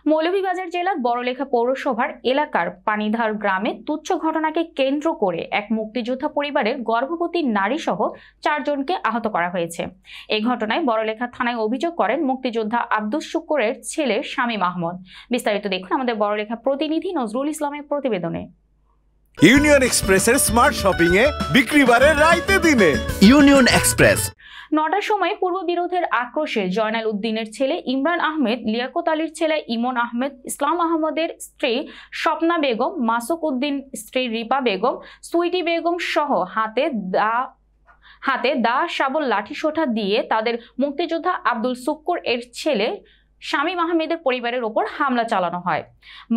মৌলভীবাজার জেলার বড়লেখা পৌরসভার এলাকার পানিধার গ্রামে তুচ্ছ ঘটনাকে কেন্দ্র করে এক মুক্তিযোদ্ধা পরিবারের গর্ভবতী নারী সহ 4 জনকে আহত করা হয়েছে। এই ঘটনায় বড়লেখা থানায় অভিযোগ করেন মুক্তিযোদ্ধা আব্দুস শুকুরের ছেলে শামীম আহমদ। বিস্তারিত দেখুন আমাদের বড়লেখা প্রতিনিধি নজরুল ইসলামের প্রতিবেদনে। ইউনিয়ন এক্সপ্রেসের স্মার্ট শপিং এ বিক্রি বাড়ে রাইতে দিনে। ইউনিয়ন এক্সপ্রেস 9টার সময় পূর্ব বিরোধের আক্রোশে জয়নাল উদ্দিনের ছেলে ইমরান আহমেদ, লিয়াকত আলীর ছেলে ইমন আহমেদ, ইসলাম আহমদের স্ত্রী স্বপ্না বেগম, মাসুক উদ্দিন স্ত্রী রিপা বেগম, সুইটি বেগম সহ হাতে দা শাবল লাঠিসোঁটা দিয়ে তাদের মুক্তিযোদ্ধা আব্দুল শুক্কুর এর ছেলে শামীম আহমেদের পরিবারের ওপর হামলা চালানো হয়।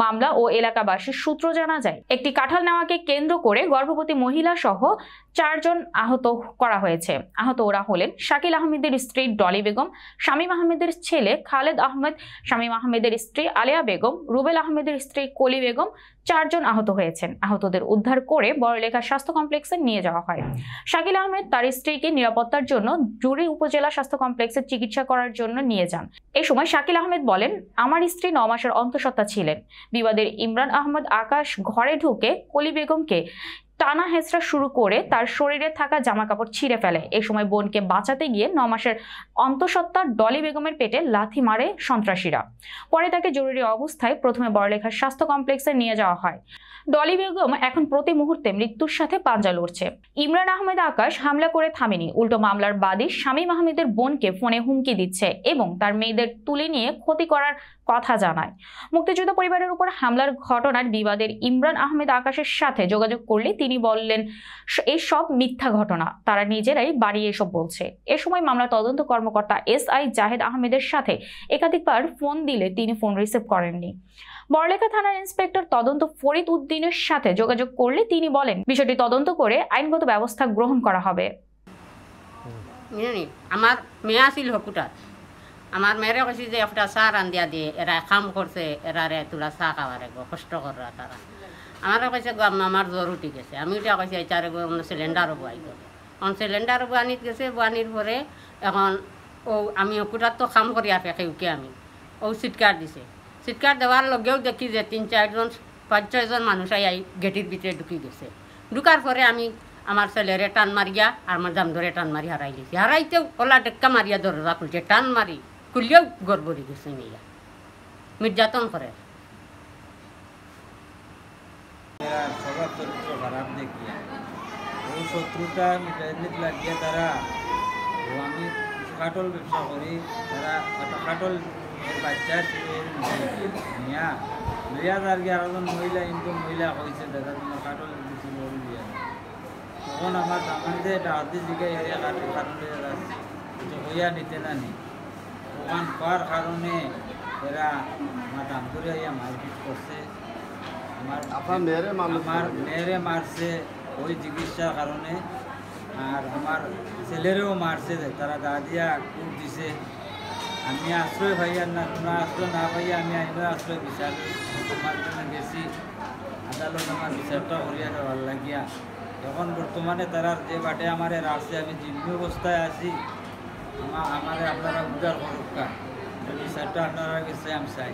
মামলা ও এলাকাবাসীর সূত্র জানা যায়, একটি কাঁঠাল নেওয়াকে কেন্দ্র করে গর্ভবতী মহিলা সহ 4 জন আহত করা হয়েছে। আহত ওরা হলেন শাকিল আহমেদের স্ত্রী ডলি বেগম, শামীম আহমেদের ছেলে খালেদ আহমেদ, শামীম আহমেদের স্ত্রী আলিয়া বেগম, রুবেল আহমেদের স্ত্রী কলি বেগম। 4 জন আহত হয়েছেন। আহতদের উদ্ধার করে বড়লেখা স্বাস্থ্য কমপ্লেক্সে নিয়ে যাওয়া হয়। শাকিল আহমেদ তার স্ত্রীকে নিরাপত্তার জন্য জুড়ি উপজেলা স্বাস্থ্য কমপ্লেক্সে চিকিৎসা করার জন্য নিয়ে যান। এই সময় শাকিল আহমেদ বলেন, আমার স্ত্রী 9 মাসের অন্তঃসত্ত্বা ছিলেন। বিবাদের ইমরান আহমদ আকাশ ঘরে ঢুকে কলি বেগমকে টানা হেঁচড়া শুরু করে তার শরীরে থাকা জামা কাপড় ছিঁড়ে ফেলে। এই সময় বোনকে বাঁচাতে গিয়ে 9 মাসের অন্তঃসত্ত্বা ডলি বেগমের পেটে লাথি মারে সন্ত্রাসীরা। পরে তাকে জরুরি অবস্থায় প্রথমে বড়লেখার স্বাস্থ্য কমপ্লেক্সে নিয়ে যাওয়া হয়। ডলি বেগম এখন প্রতি মুহূর্তে মৃত্যুর সাথে পাঞ্জা লড়ছে। ইমরান আহমেদ আকাশ হামলা করে থামেনি, উল্টো মামলার বাদী শামীম আহমেদের বোনকে ফোনে হুমকি দিচ্ছে এবং তার মেয়েদের তুলে নিয়ে ক্ষতি করার কথা জানায়। মুক্তিযোদ্ধা পরিবারের উপর হামলার ঘটনার বিবাদের ইমরান আহমেদ আকাশের সাথে যোগাযোগ করলে তিনি বললেন, এই সব মিথ্যা ঘটনা, তারা নিজেরাই বাড়িয়ে এসব বলছে। এ সময় মামলা তদন্ত কর্মকর্তা SI জাহেদ আহমেদের সাথে একাধিকবার ফোন দিলে তিনি ফোন রিসিভ করেননি। বড়লেখা থানার ইন্সপেক্টর তদন্ত ফরিদ উদ্দিনের সাথে যোগাযোগ করলে তিনি বলেন, বিষয়টি তদন্ত করে আইনগত ব্যবস্থা গ্রহণ করা হবে। আমার মেয়ে আসিল হকুটা, আমার মেয়েরে কইছি যে একটা চা রান্ধিয়া দিয়ে, এরা কাম করছে, এরারে তোলা চা খাওয়ারে গো, কষ্ট করা তারা। আমার কইছে গো আমার জ্বর উঠি গেছে। আমি ওইটা কইছি এটারে গো সিলিন্ডার বয়াই গো। এখন সিলিন্ডার বানিত গেছে, বানির পরে এখন ও আমি হকুটার তো কাম করি আর কেউকে আমি ও চিৎকার দিছে। চিৎকার দেওয়ার লগেও দেখি যে 3-4 জন 5-6 জন মানুষ আই গেটের ভিতরে ঢুকি গেছে। ঢুকার পরে আমি আমার ছেলেরে টান মারিয়া আর আমার দাম ধরে টান মারি হারাই গেছি। হারাইতেও ওলা টেক্কা মারিয়া দরজা খুলছে, টান মারি খুললেও গড়বড়ি গেছে, মেয়েরা নির্যাতন করে। স্বভাব চরিত্র খারাপ দেখিয়া ওই শত্রুতা মিটাইতে লাগিয়ে তারা আমি কাটল ব্যবসা করি, তারা একটা কাটল বাচ্চা নিয়া লইয়া তার গিয়ে আরেকজন মহিলা কিন্তু মহিলা হয়েছে দাদা তোমার কাটল দিচ্ছি বড় দিয়া। তখন আমার আমাদের এটা হাতি জিগাই কাটল হইয়া নিতে না নি ওখান পাওয়ার কারণে এরা আমার দাম করে মারপিট করছে। আমার মেয়েরে মারছে ওই চিকিৎসার কারণে, আর আমার ছেলেরেও মারছে, তারা গা দিয়া কুট দিছে। আমি আশ্রয় পাইয়া না, তোমরা আশ্রয় না পাইয়া আমি আইন আশ্রয় বিচার তোমার জন্য গেছি। আদালত আমার বিচারটা করিয়া দেওয়ার লাগিয়া এখন বর্তমানে তারা যে বাটে আমার রাখছে, আমি জিম্মি অবস্থায় আছি। আমার আপনারা উদ্ধার করুক, বিচারটা আপনারা গেছে আমি চাই।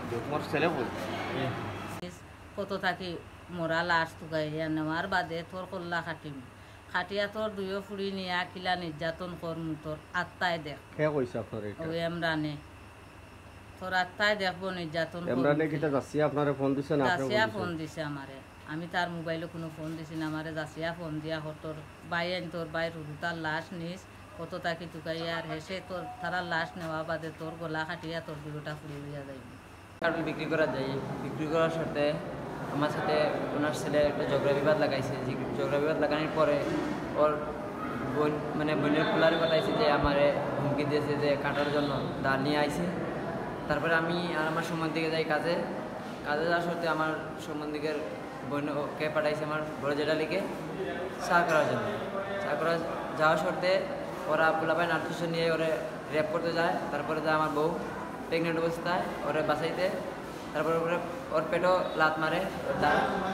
তোমার ছেলে বলছে কত থাকি মোরা লাশ টুকাইয়া নেওয়ার বাদে তোর কল্লা খাটিম, খাটিয়া তোর 2 ফুড়ি নিয়া কিলা নির্যাতন করম, তোর আত্মায় দেখ। ওই এমরানে তোর আত্মায় দেখবো নির্যাতন। জাসিয়া ফোন দিছে আমারে, আমি তার মোবাইলে কোনো ফোন দিছি না, আমারে জাসিয়া ফোন দিয়া তোর বাইন তোর বাই রুতার লাশ নিস কত থাকি টুকাইয়া আর হেসে তোর তারা লাশ নেওয়া বাদে তোর গলা খাটিয়া তোর 2টা ফুড়ি লইয়া যাইব। কাটল বিক্রি করা যায়, বিক্রি করার সাথে আমার সাথে ওনার ছেলে একটা ঝগড়া বিবাদ লাগাইছে। ঝগড়া বিবাদ লাগানোর পরে ওর বোন মানে বোনের পোলারে বলাইছে যে আমারে হুমকি দিয়েছে যে কাটার জন্য দা নিয়ে আইছে। তারপরে আমি আর আমার সম্বন্ধীকে যাই কাজে যাওয়ার সাথে আমার সম্বন্ধীকের বোনকে পাঠাইছে আমার বড় জেঠালিকে চা করার জন্য। চা করা যাওয়ার সাথে ওরা পোলাপাই নার্সিস নিয়ে ওরে রেপ করতে যায়। তারপরে যায় আমার বউ প্রেগনেন্ট অবস্থায় ওরে বাঁচাইতে, তারপরে ওর পেটও লাত মারে,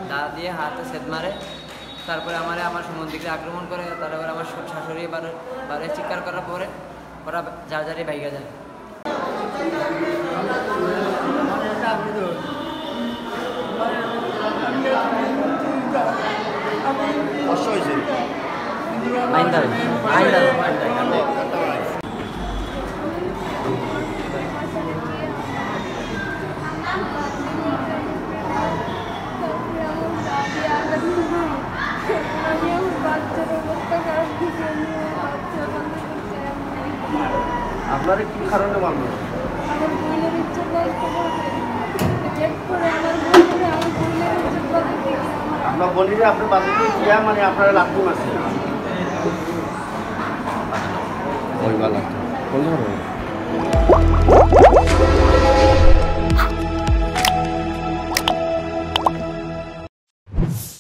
দা দিয়ে হাতে সেদ মারে। তারপরে আমার সম্বন্ধীকে আক্রমণ করে। তারপরে আমার শাশুড়ি বারে চিৎকার করার পরে ওরা যার যারে বাইকে যায়। আপনারা কি কারণে মানবেন? আমার বোনের ইজ্জত নষ্ট করবে, চেক করে আমার বোনের ইজ্জত বাঁচাতে গিয়ে আপনার বোনেরা আপনার বাড়িতে গিয়া মানে আপনারা লাঠি মারছে ওই বালা